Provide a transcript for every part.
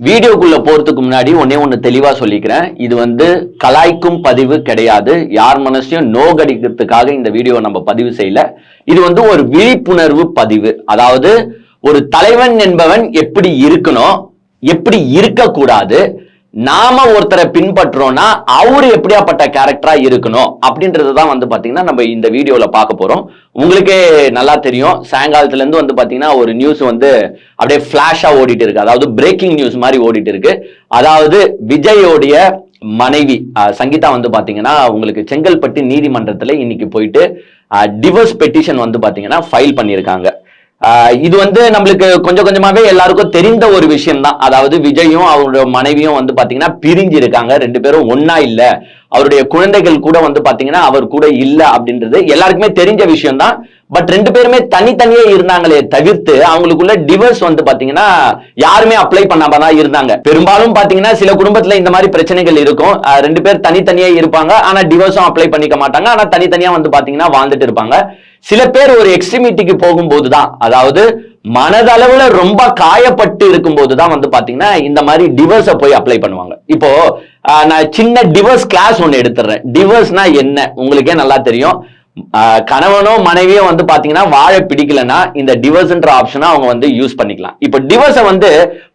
வீடியோக்குள்ள போறதுக்கு முன்னாடி ஒண்ணு தெளிவா சொல்லிக்கிறேன். இது கலாய்க்கும் பதிவு கிடையாது. யார் மனசையும் நோகடிக்கிறதுக்காக இந்த வீடியோ நம்ம பதிவு செய்யல. இது ஒரு விழிப்புணர்வு பதிவு. அதாவது ஒரு தலைவன் என்பவன் எப்படி இருக்கணும், எப்படி இருக்கக்கூடாது, நாம ஒருத்தரை பின்பற்றோம்னா அவரு எப்படியாப்பட்ட கேரக்டரா இருக்கணும் அப்படின்றதுதான் பாத்தீங்கன்னா நம்ம இந்த வீடியோல பார்க்க போறோம். உங்களுக்கே நல்லா தெரியும், சாயங்காலத்துல இருந்து பாத்தீங்கன்னா ஒரு நியூஸ் அப்படியே பிளாஷா ஓடிட்டு இருக்கு. அதாவது பிரேக்கிங் நியூஸ் மாதிரி ஓடிட்டு இருக்கு. அதாவது விஜயோடைய மனைவி சங்கீதா பாத்தீங்கன்னா உங்களுக்கு செங்கல்பட்டு நீதிமன்றத்துல இன்னைக்கு போயிட்டு டிவோர்ஸ் பெட்டிஷன் பாத்தீங்கன்னா ஃபைல் பண்ணியிருக்காங்க. இது நம்மளுக்கு கொஞ்சம் கொஞ்சமாவே எல்லாருக்கும் தெரிந்த ஒரு விஷயம் தான். அதாவது விஜயும் அவருடைய மனைவியும் பாத்தீங்கன்னா பிரிஞ்சு இருக்காங்க. ரெண்டு பேரும் ஒன்னா இல்ல, அவருடைய குழந்தைகள் கூட பாத்தீங்கன்னா அவர் கூட இல்ல அப்படின்றது எல்லாருக்குமே தெரிஞ்ச விஷயம் தான். பட் ரெண்டு பேருமே தனித்தனியே இருந்தாங்களே தவிர்த்து அவங்களுக்குள்ள டிவோர்ஸ் பாத்தீங்கன்னா யாருமே அப்ளை பண்ணாம தான் இருந்தாங்க. பெரும்பாலும் பாத்தீங்கன்னா சில குடும்பத்துல இந்த மாதிரி பிரச்சனைகள் இருக்கும். ரெண்டு பேர் தனித்தனியே இருப்பாங்க, ஆனா டிவோர்ஸும் அப்ளை பண்ணிக்க மாட்டாங்க. ஆனா தனித்தனியா பாத்தீங்கன்னா வாழ்ந்துட்டு இருப்பாங்க. சில பேர் ஒரு எக்ஸ்ட்ரீமிட்டிக்கு போகும்போதுதான், அதாவது மனதளவுல ரொம்ப காயப்பட்டு இருக்கும் போதுதான் பாத்தீங்கன்னா இந்த மாதிரி டிவோர்ஸ போய் அப்ளை பண்ணுவாங்க. இப்போ நான் சின்ன டிவோர்ஸ் கிளாஸ் ஒன்னு எடுத்துறேன். டிவோர்ஸ்னா என்ன உங்களுக்கே நல்லா தெரியும். கணவனோ மனைவியோ பாத்தீங்கன்னா வாழ பிடிக்கலன்னா இந்த டிவோர்ஸ்ன்ற ஆப்ஷனை அவங்க யூஸ் பண்ணிக்கலாம். இப்போ டிவோர்ஸ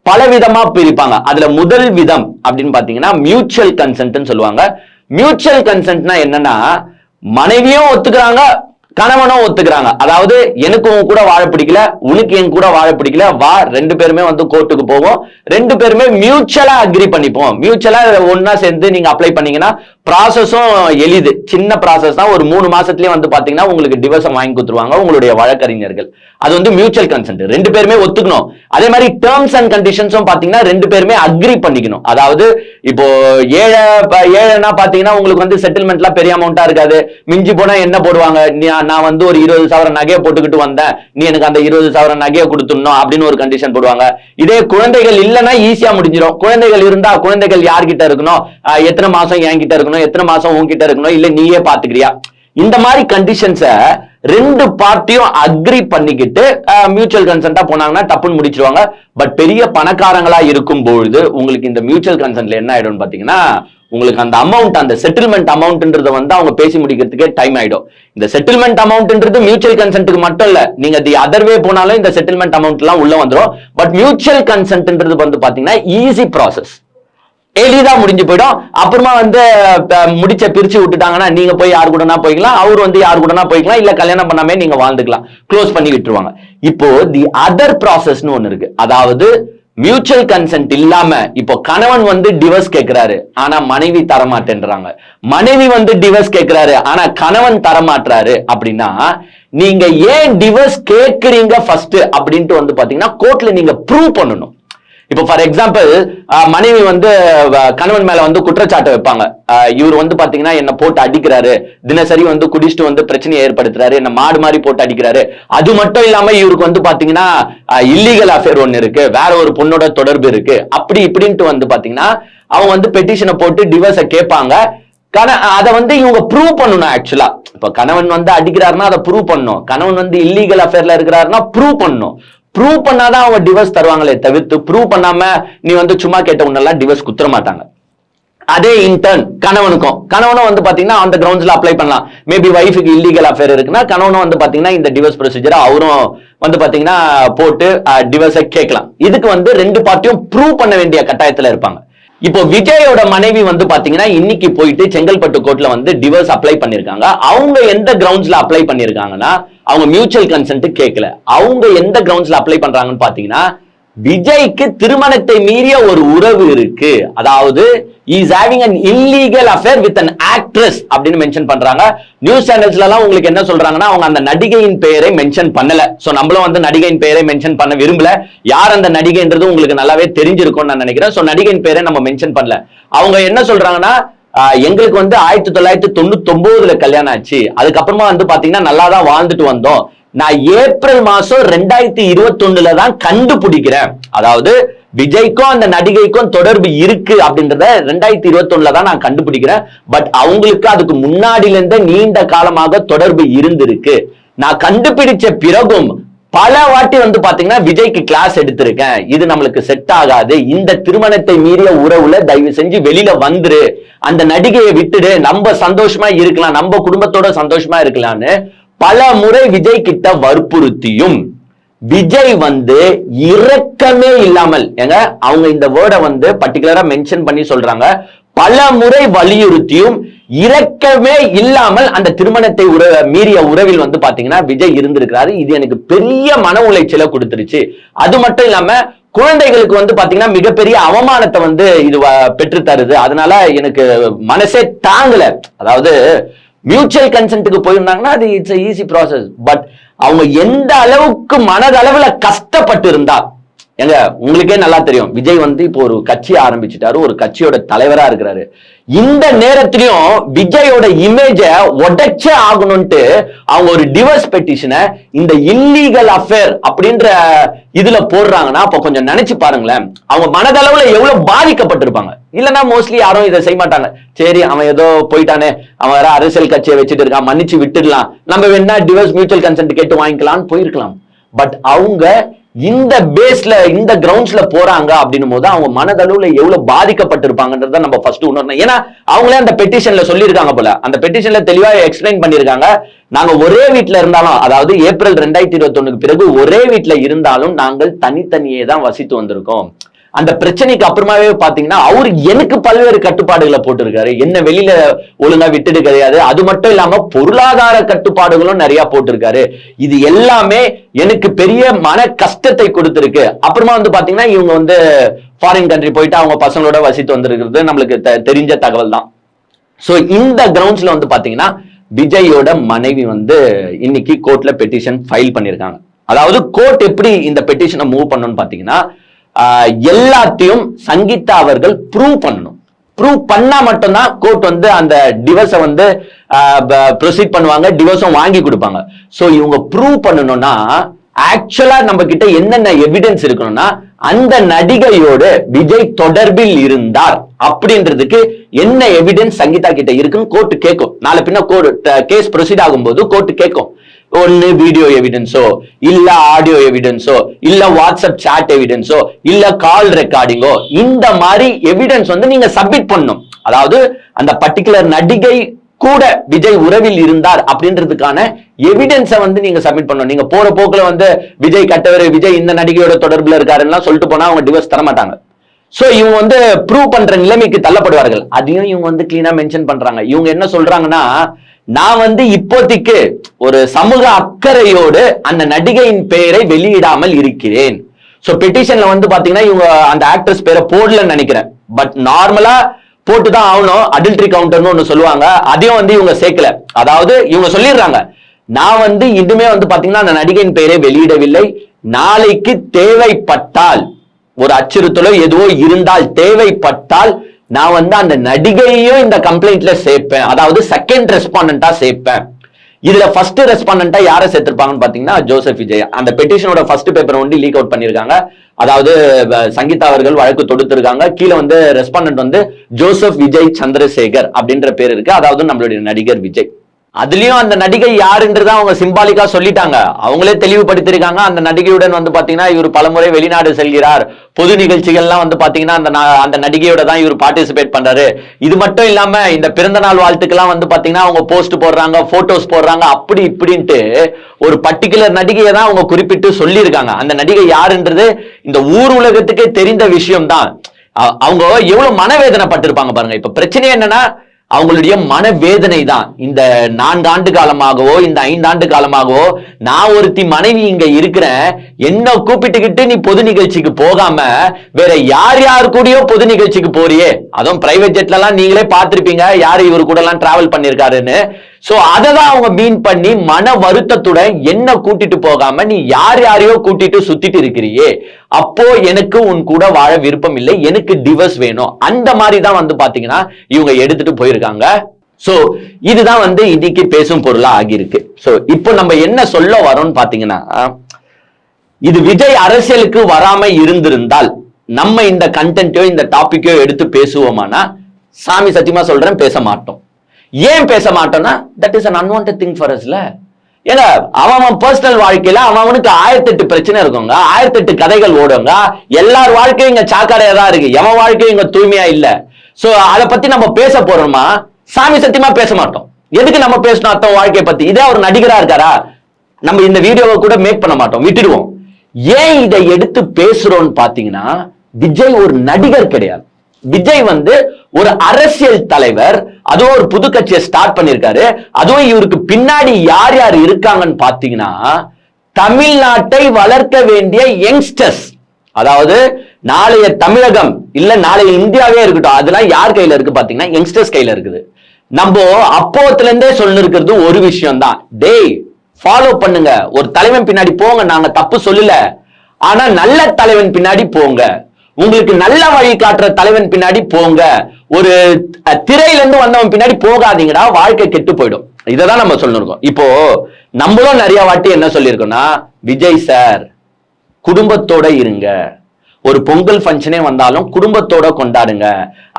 பல விதமா பிரிப்பாங்க. அதுல முதல் விதம் அப்படின்னு பாத்தீங்கன்னா மியூச்சுவல் கன்சென்ட்னு சொல்லுவாங்க. மியூச்சுவல் கன்சென்ட்னா என்னன்னா, மனைவியும் ஒத்துக்கிறாங்க, கணவனும் ஒத்துக்கிறாங்க. அதாவது எனக்கு உன் கூட வாழ பிடிக்கல, உனக்கு என் கூட வாழ பிடிக்கல, வா ரெண்டு பேருமே கோர்ட்டுக்கு போவோம், ரெண்டு பேருமே மியூச்சுவலா அக்ரி பண்ணிப்போம். மியூச்சுவலா ஒன்னா சேர்ந்து நீங்க அப்ளை பண்ணீங்கன்னா ப்ராசஸும் எளிது, சின்ன ப்ராசஸ் தான். ஒரு 3 மாசத்துலயே பாத்தீங்கன்னா உங்களுக்கு டிவோர்ஸ் வாங்கி கொடுத்துருவாங்க உங்களுடைய வழக்கறிஞர்கள். அது மியூச்சுவல் கன்சென்ட், ரெண்டு பேருமே ஒத்துக்கணும். அதே மாதிரி டேர்ம்ஸ் அண்ட் கண்டிஷன்ஸும் பாத்தீங்கன்னா ரெண்டு பேருமே அக்ரி பண்ணிக்கணும். அதாவது இப்போ ஏழைனா பாத்தீங்கன்னா உங்களுக்கு செட்டில்மெண்ட்லாம் பெரிய அமௌண்டா இருக்காது. மிஞ்சி போனா என்ன போடுவாங்க, நான் ஒரு 20,000 நகையை போட்டுக்கிட்டு வந்தேன், நீ எனக்கு அந்த 20,000 நகையை கொடுத்துடணும் அப்படின்னு ஒரு கண்டிஷன் போடுவாங்க. இதே குழந்தைகள் இல்லைன்னா ஈஸியா முடிஞ்சிடும். குழந்தைகள் இருந்தா குழந்தைகள் யார்கிட்ட இருக்கணும், எத்தனை மாசம் என்கிட்ட இருக்கணும், எத்தனை மாசம் உன்கிட்ட இருக்கணும், இல்ல நீயே பாத்துக்கிறியா, இந்த மாதிரி கண்டிஷன்ஸ ரெண்டு பார்ட்டியும் அக்ரி பண்ணிக்கிட்டு மியூச்சுவல் கன்சென்ட்டா போனாங்கன்னா டப்புன்னு முடிச்சிருவாங்க. பட் பெரிய பணக்காரங்களா இருக்கும் பொழுது உங்களுக்கு இந்த மியூச்சுவல் கன்சென்ட்ல என்ன ஆயிடும் பாத்தீங்கன்னா, உங்களுக்கு அந்த அமௌண்ட், அந்த செட்டில்மெண்ட் அமௌண்ட்ன்றது அவங்க பேசி முடிக்கிறதுக்கே டைம் ஆயிடும். இந்த செட்டில்மெண்ட் அமௌண்ட்ன்றது மியூச்சுவல் கன்சென்ட்க்கு மட்டும் இல்ல, நீங்க தி அதர் வே போனாலும் இந்த செட்டில்மெண்ட் அமௌண்ட் எல்லாம் உள்ள வந்துடும். பட் மியூச்சுவல் கன்சென்ட்ன்றது பாத்தீங்கன்னா ஈஸி ப்ராசஸ், எளிதா முடிஞ்சு போயிடும். அப்புறமா முடிச்ச பிரிச்சு விட்டுட்டாங்கன்னா நீங்க போய் யாரு கூடனா போய்க்கலாம், அவரு யாரு கூடனா போய்க்கலாம், இல்ல கல்யாணம் பண்ணாமே நீங்க வாழ்ந்துக்கலாம், க்ளோஸ் பண்ணி விட்டுருவாங்க. இப்போ தி அதர் ப்ராசஸ்னு ஒண்ணு இருக்கு. அதாவது மியூச்சுவல் கன்சென்ட் இல்லாம இப்போ கணவன் டிவோர்ஸ் கேட்கிறாரு, ஆனா மனைவி தரமாட்டேன்றாங்க. மனைவி டிவோர்ஸ் கேட்கிறாரு, ஆனா கணவன் தரமாட்டாரு. அப்படின்னா நீங்க ஏன் டிவோர்ஸ் கேட்கறீங்க ஃபர்ஸ்ட் அப்படின்ட்டு பாத்தீங்கன்னா கோர்ட்ல நீங்க ப்ரூவ் பண்ணணும். இப்போ ஃபார் எக்ஸாம்பிள் மனைவி கணவன் மேல குற்றச்சாட்டு வைப்பாங்க. இவர் பாத்தீங்கன்னா என்ன போட்டு அடிக்கிறாரு, தினசரி குடிச்சிட்டு பிரச்சனையை ஏற்படுத்துறாரு, என்ன மாடு மாதிரி போட்டு அடிக்கிறாரு. அது மட்டும் இல்லாம இவருக்கு பாத்தீங்கன்னா இல்லீகல் அஃபேர் ஒண்ணு இருக்கு, வேற ஒரு பொண்ணோட தொடர்பு இருக்கு, அப்படி இப்படின்ட்டு பாத்தீங்கன்னா அவங்க பெட்டிஷனை போட்டு டிவோர்ஸ கேட்பாங்க. அதை இவங்க ப்ரூவ் பண்ணணும். ஆக்சுவலா இப்ப கணவன் அடிக்கிறாருன்னா அதை ப்ரூவ் பண்ணணும். கணவன் இல்லீகல் அஃபேர்ல இருக்கிறாருன்னா ப்ரூவ் பண்ணணும். ப்ரூவ் பண்ணாதான் அவங்க டிவோர்ஸ் தருவாங்களே தவிர்த்து ப்ரூவ் பண்ணாம நீ சும்மா கேட்ட உன்னெல்லாம் டிவோர்ஸ் குத்துற மாட்டாங்க. அதே இன்டர்ன் கணவனும் பாத்தீங்கன்னா அந்த கிரவுண்ட்ஸ்ல அப்ளை பண்ணலாம். மேபி வைஃபுக்கு இல்லீகல் அஃபேர் இருக்குன்னா கணவனும் பாத்தீங்கன்னா இந்த டிவோர்ஸ் ப்ரொசீஜர் அவரும் பாத்தீங்கன்னா போட்டு டிவோர்ஸை கேட்கலாம். இதுக்கு ரெண்டு பார்ட்டியும் ப்ரூவ் பண்ண வேண்டிய கட்டாயத்துல இருப்பாங்க. இப்போ விஜயோட மனைவி பாத்தீங்கன்னா இன்னைக்கு போயிட்டு செங்கல்பட்டு கோர்ட்ல டிவோர்ஸ் அப்ளை பண்ணிருக்காங்க. அவங்க எந்த கிரவுண்ட்ஸ்ல அப்ளை பண்ணிருக்காங்கன்னா, அவங்க மியூச்சுவல் கன்சென்ட் கேட்கல. அவங்க எந்த கிரவுண்ட்ஸ்ல அப்ளை பண்றாங்கன்னு பாத்தீங்கன்னா, விஜய்க்கு திருமணத்தை மீறிய ஒரு உறவு இருக்கு, அதாவது is having an illegal affair with an actress அப்படின்னு மென்ஷன் பண்றாங்க. நியூஸ் சேனல்ஸ்ல எல்லாம் உங்களுக்கு என்ன சொல்றாங்கன்னா, அவங்க அந்த நடிகையின் பெயரை மென்ஷன் பண்ணல. சோ நம்மளும் நடிகையின் பெயரை மென்ஷன் பண்ண விரும்பல. யார் அந்த நடிகைன்றது உங்களுக்கு நல்லாவே தெரிஞ்சிருக்கும்னு நான் நினைக்கிறேன். சோ நடிகையின் பெயரை நம்ம மென்ஷன் பண்ணல. அவங்க என்ன சொல்றாங்கன்னா, எங்களுக்கு 1999 கல்யாணம் ஆச்சு, அதுக்கப்புறமா பாத்தீங்கன்னா நல்லா தான் வாழ்ந்துட்டு வந்தோம், நான் ஏப்ரல் மாசம் 2021 தான் கண்டுபிடிக்கிறேன். அதாவது விஜய்க்கும் அந்த நடிகைக்கும் தொடர்பு இருக்கு அப்படின்றத 2021 தான் நான் கண்டுபிடிக்கிறேன். பட் அவங்களுக்கு அதுக்கு முன்னாடில இருந்த நீண்ட காலமாக தொடர்பு இருந்திருக்கு. நான் கண்டுபிடிச்ச பிறகும் பல வாட்டி வந்து பாத்தீங்கன்னா விஜய்க்கு கிளாஸ் எடுத்திருக்கேன், இது நம்மளுக்கு செட் ஆகாது, இந்த திருமணத்தை மீறிய உறவுல தயவு செஞ்சு வெளியில வந்துரு, அந்த நடிகையை விட்டுடு, நம்ம சந்தோஷமா இருக்கலாம், நம்ம குடும்பத்தோட சந்தோஷமா இருக்கலாம்னு பல முறை விஜய் கிட்ட வற்புறுத்தியும் விஜய் வந்து இரக்கமே இல்லாமல், ஏங்க அவங்க இந்த வேர்டை வந்து பர்டிகுலரா மென்ஷன் பண்ணி சொல்றாங்க, பல முறை வலியுறுத்தியும் இரக்கமே இல்லாமல் அந்த திருமணத்தை மீறிய உறவில் வந்து பாத்தீங்கன்னா விஜய் இருந்திருக்கிறாரு. இது எனக்கு பெரிய மன உளைச்சலை கொடுத்துருச்சு. அது மட்டும் இல்லாம குழந்தைகளுக்கு வந்து பாத்தீங்கன்னா மிகப்பெரிய அவமானத்தை வந்து இது பெற்று தருது. அதனால எனக்கு மனசே தாங்கல. அதாவது மியூச்சுவல் கன்சென்ட்டுக்கு போயிருந்தாங்கன்னா அது இட்ஸ் ஈஸி ப்ராசஸ். பட் அவங்க எந்த அளவுக்கு மனதளவுல கஷ்டப்பட்டு இருந்தா, எங்க உங்களுக்கே நல்லா தெரியும், விஜய் வந்து இப்போ ஒரு கட்சி ஆரம்பிச்சுட்டாரு, ஒரு கட்சியோட தலைவரா இருக்கிறாரு. இந்த நேரத்திலையும் விஜயோட இமேஜ உடைச்சே ஆகணும்ட்டு அவங்க ஒரு டிவோர்ஸ் பெட்டிஷனை இந்த இல்லீகல் அஃபேர் அப்படின்ற இதுல போடுறாங்கன்னா அப்ப கொஞ்சம் நினைச்சு பாருங்களேன், அவங்க மனதளவுல எவ்வளவு பாதிக்கப்பட்டிருப்பாங்க. இல்லைன்னா மோஸ்ட்லி யாரும் இதை செய்ய மாட்டாங்க. சரி, அவன் ஏதோ போயிட்டானே, அவன் வேற அரசியல் கட்சியை வச்சுட்டு இருக்கான், மன்னிச்சு விட்டுடலாம், நம்ம வேணா டிவோர்ஸ் மியூச்சுவல் கன்சென்ட் கேட்டு வாங்கிக்கலாம்னு போயிருக்கலாம். பட் அவங்க இந்த பேஸ்ல இந்த கிரவுண்ட்ஸ்ல போறாங்க அப்படின்னும் போது அவங்க மனதளவுல எவ்வளவு பாதிக்கப்பட்டிருப்பாங்கன்றத நம்ம ஃபர்ஸ்ட் உணரணும். ஏன்னா அவங்களே அந்த பெட்டிஷன்ல சொல்லியிருக்காங்க போல, அந்த பெட்டிஷன்ல தெளிவா எக்ஸ்பிளைன் பண்ணிருக்காங்க, நாங்க ஒரே வீட்டுல இருந்தாலும், அதாவது ஏப்ரல் 2021 பிறகு ஒரே வீட்டுல இருந்தாலும் நாங்கள் தனித்தனியே தான் வசித்து வந்திருக்கோம். அந்த பிரச்சனைக்கு அப்புறமாவே பாத்தீங்கன்னா அவரு எனக்கு பல்வேறு கட்டுப்பாடுகளை போட்டிருக்காரு, என்ன வெளியில ஒழுங்கா விட்டுட்டு கிடையாது. அது மட்டும் இல்லாம பொருளாதார கட்டுப்பாடுகளும் நிறைய போட்டிருக்காரு. இது எல்லாமே எனக்கு பெரிய மன கஷ்டத்தை கொடுத்திருக்கு. அப்புறமா வந்து பாத்தீங்கன்னா இவங்க வந்து ஃபாரின் கண்ட்ரி போயிட்டு அவங்க பசங்களோட வசித்து வந்திருக்கிறது நம்மளுக்கு தெரிஞ்ச தகவல் தான். சோ இந்த கிரவுண்ட்ஸ்ல வந்து பாத்தீங்கன்னா விஜயோட மனைவி வந்து இன்னைக்கு கோர்ட்ல பெட்டிஷன் ஃபைல் பண்ணிருக்காங்க. அதாவது கோர்ட் எப்படி இந்த பெட்டிஷனை மூவ் பண்ணணும்னு பாத்தீங்கன்னா, எல்லாத்தையும் சங்கீதா அவர்கள் ப்ரூவ் பண்ணணும். ப்ரூவ் பண்ணா மட்டும்தான் கோர்ட் வந்து அந்த டிவோர்ஸை வந்து ப்ரொசீட் பண்ணுவாங்க, டிவோர்ஸும் வாங்கி கொடுப்பாங்க. சோ இவங்க ப்ரூவ் பண்ணணும்னா ஆக்சுவலா நம்ம கிட்ட என்னென்ன எவிடன்ஸ் இருக்கணும்னா, அந்த நடிகையோடு விஜய் தொடர்பில் இருந்தார் அப்படின்றதுக்கு என்ன எவிடன்ஸ் சங்கீதா கிட்ட இருக்குன்னு கோர்ட் கேட்கும். நாளை பின்ன கேஸ் ப்ரொசீட் ஆகும்போது கோர்ட் கேட்கும். ஒன்னு வீடியோ எவிடன்ஸோ, இல்ல ஆடியோ எவிடன்ஸோ, இல்ல வாட்ஸ்அப் சாட் எவிடன்ஸோ, இல்ல கால் ரெக்கார்டிங்கோ, இந்த மாதிரி எவிடன்ஸ் வந்து நீங்க சப்மிட் பண்ணணும். அதாவது அந்த பர்டிகுலர் நடிகை கூட விஜய் உறவில் இருந்தார் அப்படின்றதுக்கான எவிடன்ஸை வந்து நீங்க சப்மிட் பண்ணணும். நீங்க போற போக்குல வந்து விஜய் கட்டவர், விஜய் இந்த நடிகையோட தொடர்புல இருக்காருன்னா சொல்லிட்டு போனா அவங்க டிவோர்ஸ் தர மாட்டாங்க. சோ இவங்க வந்து ப்ரூவ் பண்ற நிலைமைக்கு தள்ளப்படுவார்கள். அதையும் இவங்க வந்து கிளீனா மென்ஷன் பண்றாங்க. இவங்க என்ன சொல்றாங்கன்னா, நான் வந்து இப்போதைக்கு ஒரு சமூக அக்கறையோடு அந்த நடிகையின் பெயரை வெளியிடாமல் இருக்கிறேன். சோ பெட்டிஷன்ல வந்து பாத்தீங்கன்னா இவங்க அந்த ஆக்ட்ரஸ் பேரை போடலன்னு நினைக்கிறேன். பட் நார்மலா போட்டுதான் ஆகணும், அடல்ட்ரி கவுண்டர்னு ஒண்ணு சொல்லுவாங்க, அதையும் வந்து இவங்க சேர்க்கல. அதாவது இவங்க சொல்லிடுறாங்க, நான் வந்து இன்னுமே வந்து பாத்தீங்கன்னா அந்த நடிகையின் பெயரை வெளியிடவில்லை, நாளைக்கு தேவைப்பட்டால் ஒரு அச்சுறுத்தலோ எதுவோ இருந்தால் தேவைப்பட்டால் நான் வந்து அந்த நடிகையையும் இந்த கம்ப்ளைண்ட்ல சேர்ப்பேன், அதாவது செகண்ட் ரெஸ்பாண்டன்டா சேர்ப்பேன். இதுல ஃபர்ஸ்ட் ரெஸ்பாண்டன்டா யாரை சேர்த்திருப்பாங்கன்னு பாத்தீங்கன்னா ஜோசப் விஜய். அந்த பெட்டிஷனோட ஃபர்ஸ்ட் பேப்பர் வந்து லீக் அவுட் பண்ணிருக்காங்க. அதாவது சங்கீதா அவர்கள் வழக்கு தொடுத்திருக்காங்க. கீழே வந்து ரெஸ்பாண்டன்ட் வந்து ஜோசப் விஜய் சந்திரசேகர் அப்படின்ற பேர் இருக்கு. அதாவது நம்மளுடைய நடிகர் விஜய். அதுலயும் அந்த நடிகை யாருன்றத அவங்க சிம்பாலிக்கா சொல்லிட்டாங்க, அவங்களே தெளிவுபடுத்திருக்காங்க. அந்த நடிகையுடன் வந்து பாத்தீங்கன்னா இவர் பலமுறை வெளிநாடு செல்கிறார், பொது நிகழ்ச்சிகள்லாம் வந்து பாத்தீங்கன்னா அந்த நடிகையோட தான் இவர் பார்ட்டிசிபேட் பண்றாரு. இது மட்டும் இல்லாம இந்த பிறந்த நாள் வாழ்த்துக்கெல்லாம் வந்து பாத்தீங்கன்னா அவங்க போஸ்ட் போடுறாங்க, போட்டோஸ் போடுறாங்க, அப்படி இப்படின்ட்டு ஒரு பர்டிகுலர் நடிகையை தான் அவங்க குறிப்பிட்டு சொல்லியிருக்காங்க. அந்த நடிகை யாருன்றது இந்த ஊர் உலகத்துக்கே தெரிந்த விஷயம் தான். அவங்க எவ்வளவு மனவேதனைப்பட்டிருப்பாங்க பாருங்க. இப்ப பிரச்சனை என்னன்னா, அவங்களுடைய மனவேதனை தான். இந்த 4 ஆண்டு காலமாகவோ இந்த 5 ஆண்டு காலமாகவோ நான் ஒருத்தி மனைவி இங்க இருக்கிறேன், என்ன கூப்பிட்டுக்கிட்டு நீ பொது நிகழ்ச்சிக்கு போகாம வேற யார் யார் கூடயோ பொது நிகழ்ச்சிக்கு போறியே, அதுவும் பிரைவேட் ஜெட்ல எல்லாம் நீங்களே பார்த்திருப்பீங்க யாரு இவரு கூட எல்லாம் டிராவல் பண்ணிருக்காருன்னு. சோ அததான் அவங்க மீன் பண்ணி மன வருத்தத்துடன் என்ன கூட்டிட்டு போகாம நீ யார் யாரையோ கூட்டிட்டு சுத்திட்டு இருக்கிறியே, அப்போ எனக்கு உன் கூட வாழ விருப்பம் இல்லை, எனக்கு டிவோர்ஸ் வேணும், அந்த மாதிரி தான் வந்து பாத்தீங்கன்னா இவங்க எடுத்துட்டு போயிருக்காங்க. சோ இதுதான் வந்து இன்னைக்கு பேசும் பொருளா ஆகியிருக்கு. சோ இப்போ நம்ம என்ன சொல்ல வரோம்னு பாத்தீங்கன்னா, இது விஜய் அரசியலுக்கு வராம இருந்திருந்தால் நம்ம இந்த கண்டென்ட்டோ இந்த டாபிக்கோ எடுத்து பேசுவோமானா, சாமி சத்தியமா சொல்றேன் பேச மாட்டோம். ஏன் பேச மாட்டோம்னா, that is an unwanted thing for us. ஏங்க அவன் பர்சனல் வாழ்க்கையில அவனுக்கு 1008 பிரச்சனை இருக்குங்க, 1008 கதைகள் ஓடுங்க. எல்லார் வாழ்க்கையும் இங்க சாக்கடையா தான் இருக்கு, எவன் வாழ்க்கையும் இங்க தூய்மையா இல்ல. சோ அதை பத்தி நம்ம பேச போறோமா? சாமி சத்தியமா பேச மாட்டோம். எதுக்கு நம்ம பேசணும் அத்தன் வாழ்க்கையை பத்தி? இதே ஒரு நடிகரா இருக்காரா, நம்ம இந்த வீடியோவை கூட மேக் பண்ண மாட்டோம், விட்டுடுவோம். ஏன் இதை எடுத்து பேசுறோம்னு பாத்தீங்கன்னா, விஜய் ஒரு நடிகர் கிடையாது. விஜய் வந்து ஒரு அரசியல் தலைவர். அதுவும் ஒரு புது கட்சியை ஸ்டார்ட் பண்ணிருக்காரு. அதுவும் இவருக்கு பின்னாடி யார் யார் இருக்காங்கன்னு பாத்தீங்கன்னா, தமிழ்நாட்டை வளர்க்க வேண்டிய யங்ஸ்டர்ஸ். அதாவது நாளைய தமிழகம் இல்ல நாளைய இந்தியாவே இருக்கட்டும், அதெல்லாம் யார் கையில இருக்கு பாத்தீங்கன்னா யங்ஸ்டர்ஸ் கையில இருக்குது. நம்ம அப்போத்துல இருந்தே சொல்லிருக்கிறது ஒரு விஷயம் தான், டேய் ஃபாலோ பண்ணுங்க, ஒரு தலைவன் பின்னாடி போங்க, நாங்க தப்பு சொல்லல, ஆனா நல்ல தலைவன் பின்னாடி போங்க, உங்களுக்கு நல்ல வழி காட்டுற தலைவன் பின்னாடி போங்க, ஒரு திரையில இருந்து வந்தவன் பின்னாடி போகாதீங்கடா, வாழ்க்கை கெட்டு போயிடும். இததான் நம்ம சொல்லிருக்கோம். இப்போ நம்மளும் நிறைய வாட்டி என்ன சொல்லியிருக்கோம்னா, விஜய் சார் குடும்பத்தோட இருங்க, ஒரு பொங்கல் ஃபங்க்ஷனே வந்தாலும் குடும்பத்தோட கொண்டாடுங்க,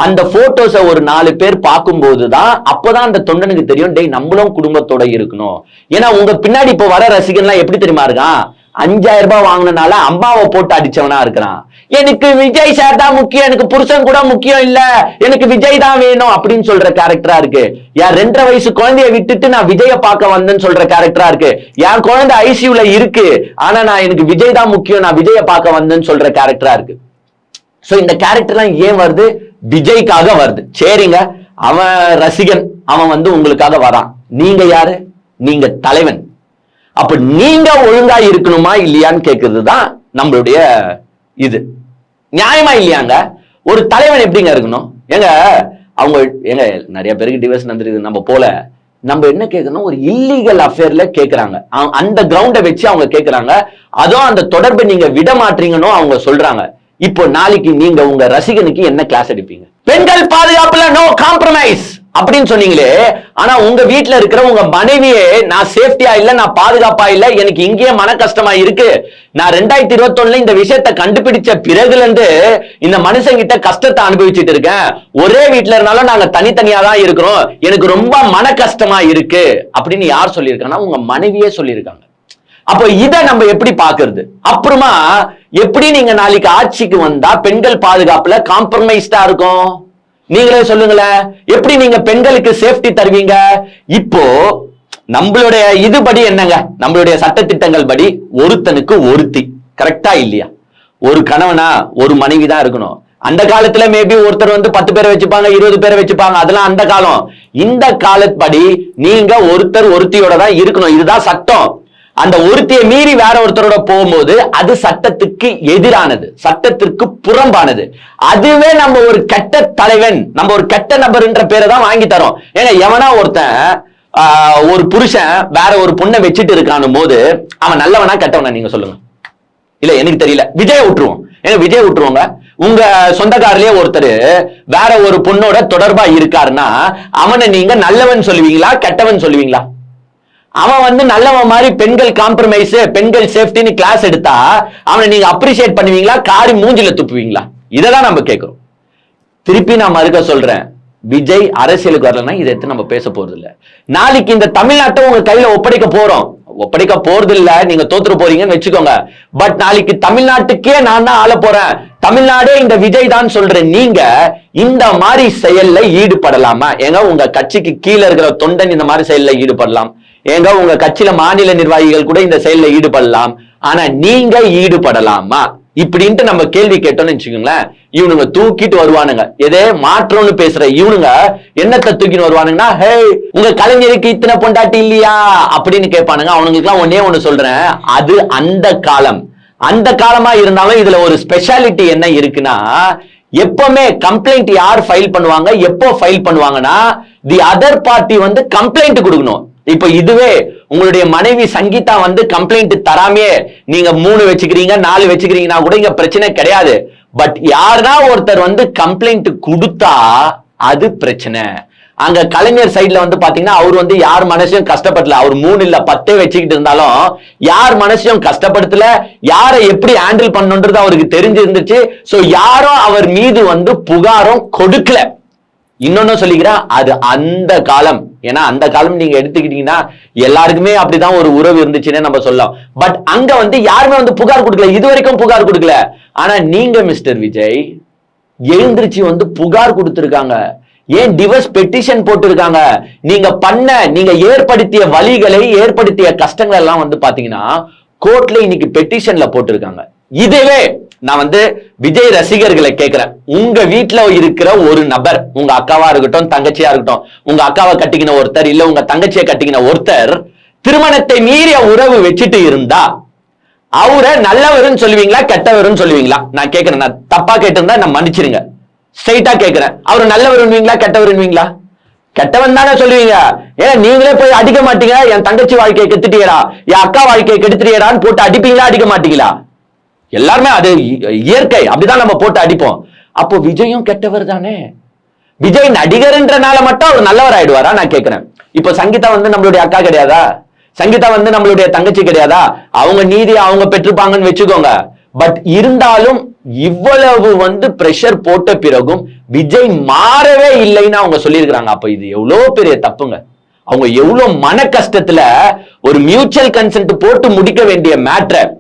அந்த போட்டோஸை ஒரு 4 பேர் பார்க்கும்போதுதான் அப்பதான் அந்த தொண்டனுக்கு தெரியும், டேய் நம்மளும் குடும்பத்தோட இருக்கணும். ஏன்னா உங்க பின்னாடி இப்ப வர ரசிகன்லாம் எப்படி தெரியுமா இருக்கான், 5000 ரூபாய் வாங்கினால அம்மாவை போட்டு அடிச்சவனா இருக்கிறான். எனக்கு விஜய் சார் தான் முக்கியம், எனக்கு புருஷன் கூட முக்கியம் இல்ல, எனக்கு விஜய் தான் வேணும் அப்படின்னு சொல்ற கேரக்டரா இருக்கு. என் 2.5 வயசு குழந்தைய விட்டுட்டு நான் விஜய பார்க்க வந்தேன்னு சொல்ற கேரக்டரா இருக்கு. என் குழந்தை ஐசியூல இருக்கு, ஆனா நான் எனக்கு விஜய் தான் முக்கியம், நான் விஜய பார்க்க வந்தேன்னு சொல்ற கேரக்டரா இருக்கு. சோ இந்த கேரக்டர்லாம் ஏன் வருது? விஜய்க்காக வருது. சரிங்க, அவன் ரசிகன், அவன் வந்து உங்களுக்காக வரான். நீங்க யாரு? நீங்க தலைவன். அப்ப நீங்க ஒழுங்கா இருக்கணுமா இல்லையான்னு கேட்கறது தான் நம்மளுடைய இது. நியாயமா இல்லையாங்க? ஒரு தலைவன் எப்படிங்க இருக்கணும்? ஏங்க அவங்க எங்க நிறைய பேருக்கு டிவோர்ஸ் நடந்துருக்கு, நம்ம போல நம்ம என்ன கேட்கணும், ஒரு இல்லீகல் அஃபேர்ல கேட்கறாங்க, அந்த கிரவுண்டை வச்சு அவங்க கேட்கறாங்க. அதுவும் அந்த தொடர்பை நீங்க விட மாட்டீங்கன்னு அவங்க சொல்றாங்க. இப்போ நாளைக்கு நீங்க உங்க ரசிகனுக்கு என்ன கிளாஸ் எடுப்பீங்க? பெண்கள் பாதுகாப்புல நோ காம்ப்ரமைஸ் அப்படின்னு சொன்னீங்களே, ஆனா உங்க வீட்டுல இருக்கிற உங்க மனைவியே நான் சேஃப்டியா இல்ல, நான் பாதுகாப்பா இல்ல, எனக்கு இங்கேயே மன கஷ்டமா இருக்கு, நான் 2021 இந்த விஷயத்தை கண்டுபிடிச்ச பிறகுல இருந்து இந்த மனுஷங்கிட்ட கஷ்டத்தை அனுபவிச்சுட்டு இருக்கேன், ஒரே வீட்டுல இருந்தாலும் நாங்க தனித்தனியா தான் இருக்கிறோம், எனக்கு ரொம்ப மன கஷ்டமா இருக்கு அப்படின்னு யார் சொல்லியிருக்காங்கன்னா உங்க மனைவியே சொல்லியிருக்காங்க. அப்போ இதை நம்ம எப்படி பாக்குறது? அப்புறமா எப்படி நீங்க நாளைக்கு ஆட்சிக்கு வந்தா பெண்கள் பாதுகாப்புல காம்ப்ரமைஸ்டா இருக்கும்? நீங்களே சொல்லுங்களேன், எப்படி நீங்க பெண்களுக்கு சேஃப்டி தருவீங்க? இப்போ நம்மளுடைய இதுபடி என்னங்க, நம்மளுடைய சட்டத்திட்டங்கள் படி ஒருத்தனுக்கு ஒருத்தி, கரெக்டா இல்லையா? ஒரு கணவனா ஒரு மனைவி தான் இருக்கணும். அந்த காலத்துல மேபி ஒருத்தர் வந்து 10 பேரை வச்சுப்பாங்க, 20 பேரை வச்சுப்பாங்க, அதெல்லாம் அந்த காலம். இந்த காலப்படி நீங்க ஒருத்தர் ஒருத்தியோட தான் இருக்கணும், இதுதான் சட்டம். அந்த ஒருத்தியை மீறி வேற ஒருத்தரோட போகும்போது அது சட்டத்துக்கு எதிரானது, சட்டத்திற்கு புறம்பானது. அதுவே நம்ம ஒரு கெட்ட தலைவன், நம்ம ஒரு கெட்ட நபர்ன்ற பேரை தான் வாங்கி தரோம். ஏன்னா எவனா ஒருத்தன் ஒரு புருஷன் வேற ஒரு பொண்ணை வச்சுட்டு இருக்கானும் போது அவன் நல்லவனா கெட்டவனா நீங்க சொல்லுங்க? இல்ல எனக்கு தெரியல, விஜய விட்டுருவோம். ஏன்னா விஜய் விட்டுருவோங்க. உங்க சொந்தக்காரிலேயே ஒருத்தர் வேற ஒரு பொண்ணோட தொடர்பா இருக்காருன்னா அவனை நீங்க நல்லவன் சொல்லுவீங்களா கெட்டவன் சொல்லுவீங்களா? அவன் வந்து நல்லவன் மாதிரி பெண்கள் காம்ப்ரமைஸ் பெண்கள் சேஃப்டின்னு கிளாஸ் எடுத்தா அவனை நீங்க அப்ரிஷியேட் பண்ணுவீங்களா, காரி மூஞ்சில துப்புவீங்களா? இததான் நம்ம கேட்கிறோம். திருப்பி நான் மறுக்க சொல்றேன், விஜய் அரசியலுக்கு வரலன்னா இதை எடுத்து நம்ம பேச போறது இல்ல. நாளைக்கு இந்த தமிழ்நாட்டை உங்க கையில ஒப்படைக்க போறது இல்ல, நீங்க தோத்துற போறீங்கன்னு வச்சுக்கோங்க. பட் நாளைக்கு தமிழ்நாட்டுக்கே நான் தான் ஆள போறேன், தமிழ்நாடே இந்த விஜய் தான் சொல்றேன், நீங்க இந்த மாதிரி செயல்ல ஈடுபடலாமா? ஏங்க உங்க கட்சிக்கு கீழே இருக்கிற தொண்டன் இந்த மாதிரி செயல்ல ஈடுபடலாம், ஏங்க உங்க கட்சியில மாநில நிர்வாகிகள் கூட இந்த செயல்ல ஈடுபடலாம், ஆனா நீங்க ஈடுபடலாமா இப்படின்ட்டு நம்ம கேள்வி கேட்டோம்னு வச்சுக்கோங்களேன், இவனுங்க தூக்கிட்டு வருவானுங்க. எதே மாற்றம்னு பேசுற இவனுங்க என்னத்தை தூக்கிட்டு வருவானுங்கன்னா, ஹே உங்க கலைஞருக்கு இத்தனை பொண்டாட்டி இல்லையா அப்படின்னு கேட்பானுங்க. அவனுங்களுக்கு எல்லாம் ஒன்னே ஒண்ணு சொல்றேன், அது அந்த காலமா இருந்தாலும் இதுல ஒரு ஸ்பெஷாலிட்டி என்ன இருக்குன்னா, எப்பவுமே கம்ப்ளைண்ட் யார் ஃபைல் பண்ணுவாங்க, எப்போ ஃபைல் பண்ணுவாங்கன்னா தி அதர் பார்ட்டி வந்து கம்ப்ளைண்ட் கொடுக்கணும். இப்ப இதுவே உங்களுடைய மனைவி சங்கீதா வந்து கம்ப்ளைண்ட் தராமே நீங்க 3 வச்சுக்கிறீங்க 4 வச்சுக்கிறீங்கன்னா கூட இங்க பிரச்சனை கிடையாது. பட் யாருன்னா ஒருத்தர் வந்து கம்ப்ளைண்ட் கொடுத்தா அது பிரச்சனை. அங்க கலைஞர் சைட்ல வந்து பாத்தீங்கன்னா அவர் வந்து யார் மனசையும் கஷ்டப்படல, அவர் 3 இல்ல 10 வச்சுக்கிட்டு இருந்தாலும் யார் மனசையும் கஷ்டப்படுத்தல, யாரை எப்படி ஹேண்டில் பண்ணுன்றது அவருக்கு தெரிஞ்சிருந்துச்சு. சோ யாரும் அவர் மீது வந்து புகாரும் கொடுக்கல. இன்னொன்னு சொல்லிக்கிறேன், அது அந்த காலம். ஏன்னா அந்த காலம் நீங்க எடுத்துக்கிட்டீங்கன்னா எல்லாருக்குமே அப்படிதான் ஒரு உறவு இருந்துச்சுன்னு நம்ம சொல்லலாம். பட் அங்க வந்து யாருமே வந்து புகார் கொடுக்கல, இது வரைக்கும் புகார் கொடுக்கல. ஆனா நீங்க மிஸ்டர் விஜய் எழுந்திருச்சு வந்து புகார் கொடுத்திருக்காங்க. ஏன் டிவோர்ஸ் பெட்டிஷன் போட்டிருக்காங்க. நீங்க ஏற்படுத்திய வலிகளை, ஏற்படுத்திய கஷ்டங்கள் எல்லாம் வந்து பாத்தீங்கன்னா கோர்ட்ல இன்னைக்கு பெட்டிஷன்ல போட்டிருக்காங்க. இதுவே நான் வந்து விஜய் ரசிகர்களை கேட்கிறேன், உங்க வீட்டுல இருக்கிற ஒரு நபர், உங்க அக்காவா இருக்கட்டும், தங்கச்சியா இருக்கட்டும், உங்க அக்காவை கட்டிக்கின ஒருத்தர் இல்ல உங்க தங்கச்சியை கட்டிக்கின ஒருத்தர் திருமணத்தை மீறிய உறவு வச்சுட்டு இருந்தா அவரை நல்லவருன்னு சொல்லுவீங்களா கெட்டவருன்னு சொல்லுவீங்களா? நான் கேட்கிறேன், நான் தப்பா கேட்டிருந்தா நான் மன்னிச்சிருங்க, ஸ்ட்ரைட்டா கேட்கிறேன். அவரு நல்லவருவீங்களா கெட்டவருவீங்களா? கெட்டவன் தானே சொல்லுவீங்க. ஏன்னா நீங்களே போய் அடிக்க மாட்டீங்க, என் தங்கச்சி வாழ்க்கையை கெடுத்துட்டியடா, என் அக்கா வாழ்க்கையை கெடுத்துட்டியடான்னு போட்டு அடிப்பீங்களா அடிக்க மாட்டீங்களா? எல்லாருமே அது இயற்கை, அப்படிதான் நம்ம போட்டு அடிப்போம். அப்போ விஜயும் கெட்டவர் தானே. விஜய் நடிகர்ன்றனால மட்டும் அவர் நல்லவர் ஆயிடுவாரா? நான் கேட்கிறேன். இப்போ சங்கீதா வந்து நம்மளுடைய அக்கா கிடையாதா? சங்கீதா வந்து நம்மளுடைய தங்கச்சி கிடையாதா? அவங்க நீதி அவங்க பெற்றிருப்பாங்கன்னு வச்சுக்கோங்க. பட் இருந்தாலும் இவ்வளவு வந்து பிரஷர் போட்ட பிறகும் விஜய் மாறவே இல்லைன்னு அவங்க சொல்லியிருக்கிறாங்க. அப்ப இது எவ்வளவு பெரிய தப்புங்க. அவங்க எவ்வளவு மன கஷ்டத்துல ஒரு மியூச்சுவல் கன்சென்ட் போட்டு முடிக்க வேண்டிய மேட்டர்.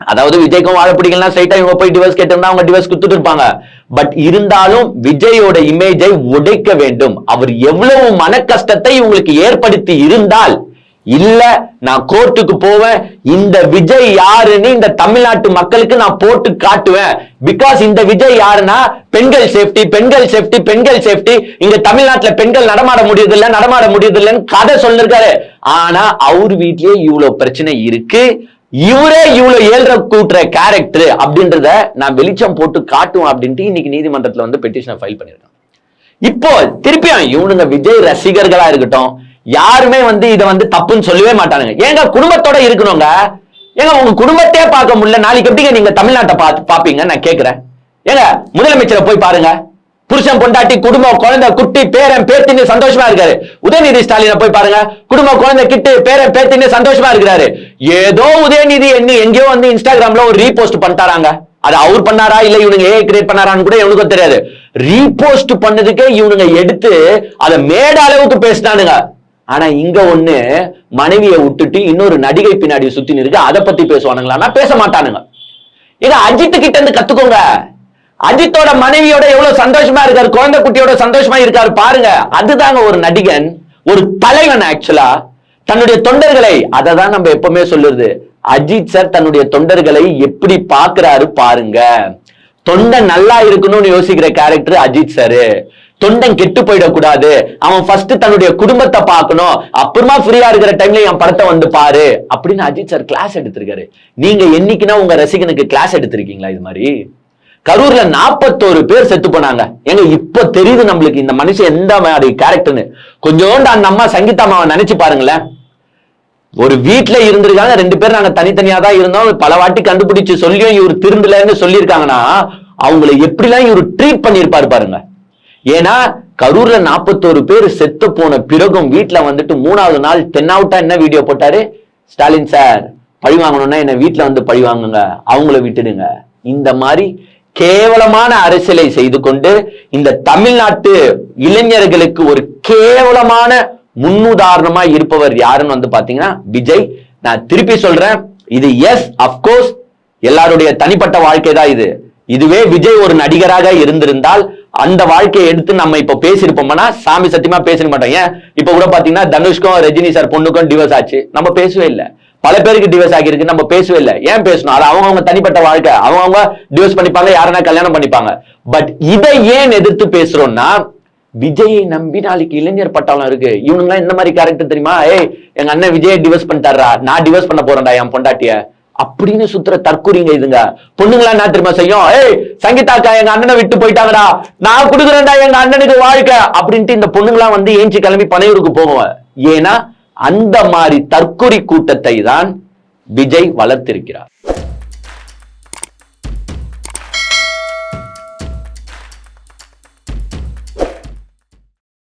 அதாவது விஜய்க்கும் வாழ பிடிக்கலாம், ஸ்ட்ரைட்டா இவங்க போய் டிவோர்ஸ் கேட்டிருந்தா அவங்க டிவோர்ஸ் கொடுத்துட்டு இருப்பாங்க. பட் இருந்தாலும் விஜயோட இமேஜை உடைக்க வேண்டும். அவர் எவ்வளவு மன கஷ்டத்தை இவங்களுக்கு ஏற்படுத்தி இருந்தால், இல்ல நான் கோர்ட்டுக்கு போவேன், இந்த விஜய் யாருன்னு இந்த தமிழ்நாட்டு மக்களுக்கு நான் போட்டு காட்டுவேன். பிகாஸ் இந்த விஜய் யாருன்னா பெண்கள் சேஃப்டி, பெண்கள் சேஃப்டி, பெண்கள் சேஃப்டி, இங்க தமிழ்நாட்டுல பெண்கள் நடமாட முடியுது இல்லைன்னு கதை சொல்லிருக்காரு. ஆனா அவர் வீட்லயே இவ்வளவு பிரச்சனை இருக்கு, இவரே இவ்வளவு ஏழ்ற கூட்டுற கேரக்டர் அப்படின்றத நான் வெளிச்சம் போட்டு காட்டுவேன் அப்படின்ட்டு இன்னைக்கு நீதிமன்றத்துல வந்து பெட்டிஷனை ஃபைல் பண்ணிருக்காங்க. இப்போ திருப்பியும் இவனுங்க விஜய் ரசிகர்களா இருக்கட்டும், யாருமே வந்து இதை வந்து தப்புன்னு சொல்லவே மாட்டானுங்க. ஏங்க குடும்பத்தோட இருக்கணுங்க. ஏங்க உங்க குடும்பத்தையே பார்க்க முடியல, நாளைக்கு எப்படிங்க நீங்க தமிழ்நாட்டை பாப்பீங்க? நான் கேட்கிறேன். ஏங்க முதலமைச்சரை போய் பாருங்க, புருஷன் பொண்டாட்டி குடும்பம் குழந்தை குட்டி பேரன் பேத்தின்னு சந்தோஷமா இருக்காரு. உதயநிதி ஸ்டாலினை போய் பாருங்க, குடும்பம் குழந்தை கிட்டு பேரன் பேத்தின்னு சந்தோஷமா இருக்கிறாரு. ஏதோ உதயநிதி எங்கேயோ வந்து இன்ஸ்டாகிராம்ல ஒரு ரீபோஸ்ட் பண்ணிட்டாராங்க. அது அவர் பண்ணாரா இல்ல இவனுங்க கிரியேட் பண்ணாரான்னு கூட எவனுக்கும் தெரியாது. ரீபோஸ்ட் பண்ணதுக்கே இவனுங்க எடுத்து அதை மேட அளவுக்கு பேசினானுங்க. ஆனா இங்க ஒண்ணு மனைவியை விட்டுட்டு இன்னொரு நடிகை பின்னாடி சுத்தி இருக்கு, அதை பத்தி பேசுவானுங்களா? பேச மாட்டானுங்க. இத அஜித் கிட்ட இருந்து கத்துக்கோங்க. அஜித்தோட மனைவியோட எவ்வளவு சந்தோஷமா இருக்காரு, குழந்தை குட்டியோட சந்தோஷமா இருக்காரு பாருங்க. அதுதாங்க ஒரு நடிகன், ஒரு தலைவன். ஆக்சுவலா தன்னுடைய தொண்டர்களை, அதை தான் நம்ம எப்பவுமே சொல்லுறது, அஜித் சார் தன்னுடைய தொண்டர்களை எப்படி பாக்குறாரு பாருங்க. தொண்டன் நல்லா இருக்கணும்னு யோசிக்கிற கேரக்டர் அஜித் சார். தொண்டன் கெட்டு போயிடக்கூடாது, அவன் ஃபர்ஸ்ட் தன்னுடைய குடும்பத்தை பார்க்கணும், அப்புறமா ஃப்ரீயா இருக்கிற டைம்ல என் படத்தை வந்து பாரு அப்படின்னு அஜித் சார் கிளாஸ் எடுத்திருக்காரு. நீங்க என்னைக்குன்னா உங்க ரசிகனுக்கு கிளாஸ் எடுத்திருக்கீங்களா? இது மாதிரி கரூர்ல 41 பேர் செத்து போனாங்க. எங்க இப்ப தெரியுது நம்மளுக்கு இந்த மனுஷன் எந்த மாதிரி கேரக்டர்னு. கொஞ்சோண்டு அந்த அம்மா சங்கீதா அம்மாவை நினைச்சு பாருங்களேன். ஒரு வீட்டுல இருந்திருக்காங்க, 2 பேர் நாங்க தனித்தனியா தான் இருந்தோம், பல வாட்டி கண்டுபிடிச்சு சொல்லியும் இவர் திருந்தலன்னு சொல்லியிருக்காங்கன்னா அவங்களை எப்படிலாம் இவர் ட்ரீட் பண்ணிருப்பாரு பாருங்க. ஏன்னா கரூர்ல 41 பேர் செத்து போன பிறகும் வீட்டுல வந்துட்டு 3வது நாள் தென்னாவுட்டா என்ன வீடியோ போட்டாரு, ஸ்டாலின் சார் பழி வாங்கணும்னா என்ன வீட்டுல வந்து பழி வாங்குங்க, அவங்கள விட்டுடுங்க. இந்த மாதிரி கேவலமான அரசியலை செய்து கொண்டு இந்த தமிழ்நாட்டு இளைஞர்களுக்கு ஒரு கேவலமான முன்னுதாரணமா இருப்பவர் யாருன்னு வந்து பாத்தீங்கன்னா விஜய். நான் திருப்பி சொல்றேன், இது எஸ் அப்கோர்ஸ் எல்லாருடைய தனிப்பட்ட வாழ்க்கை தான் இது. இதுவே விஜய் ஒரு நடிகராக இருந்திருந்தால் அந்த வாழ்க்கையை எடுத்து நம்ம இப்ப பேசிருப்போம்னா சாமி சத்தியமா பேசிருக்க மாட்டோம். ஏன் இப்ப கூட பாத்தீங்கன்னா தனுஷ்கும் ரஜினி சார் பொண்ணுக்கும் டிவோர்ஸ் ஆச்சு, நம்ம பேசவே இல்லை. பல பேருக்கு டிவோர்ஸ் ஆகிருக்கு, நம்ம பேசவே இல்லை. ஏன் பேசணும்? அது அவங்க தனிப்பட்ட வாழ்க்கை, அவங்க டிவோர்ஸ் பண்ணிப்பாங்க, யாருன்னா கல்யாணம் பண்ணிப்பாங்க. பட் இதை ஏன் எதிர்த்து பேசுறோம்னா, விஜயை நம்பி நாளைக்கு இளைஞர் பட்டாளம் இருக்கு. இவனுங்க இந்த மாதிரி கேரக்டர் தெரியுமா, ஏய் எங்க அண்ணன் விஜய் டிவோர்ஸ் பண்ணிட்டாரா, நான் டிவோர்ஸ் பண்ண போறேன்டா என் பொண்டாட்டிய அப்படின்னு சுத்துற தற்கூறிங்க இதுங்க. பொண்ணுங்களா என்ன தெரியுமா செய்யும், ஏய் சங்கீதாக்கா எங்க அண்ணனை விட்டு போயிட்டாங்கடா, நான் கொடுக்குறேன்டா எங்க அண்ணனுக்கு வாழ்க்கை அப்படின்ட்டு இந்த பொண்ணுங்களா வந்து ஏஞ்சி கிளம்பி பனையூருக்கு போவோம். ஏன்னா அந்த மாதிரி தற்கொலை கூட்டத்தை தான் விஜய் வளர்த்திருக்கிறார்.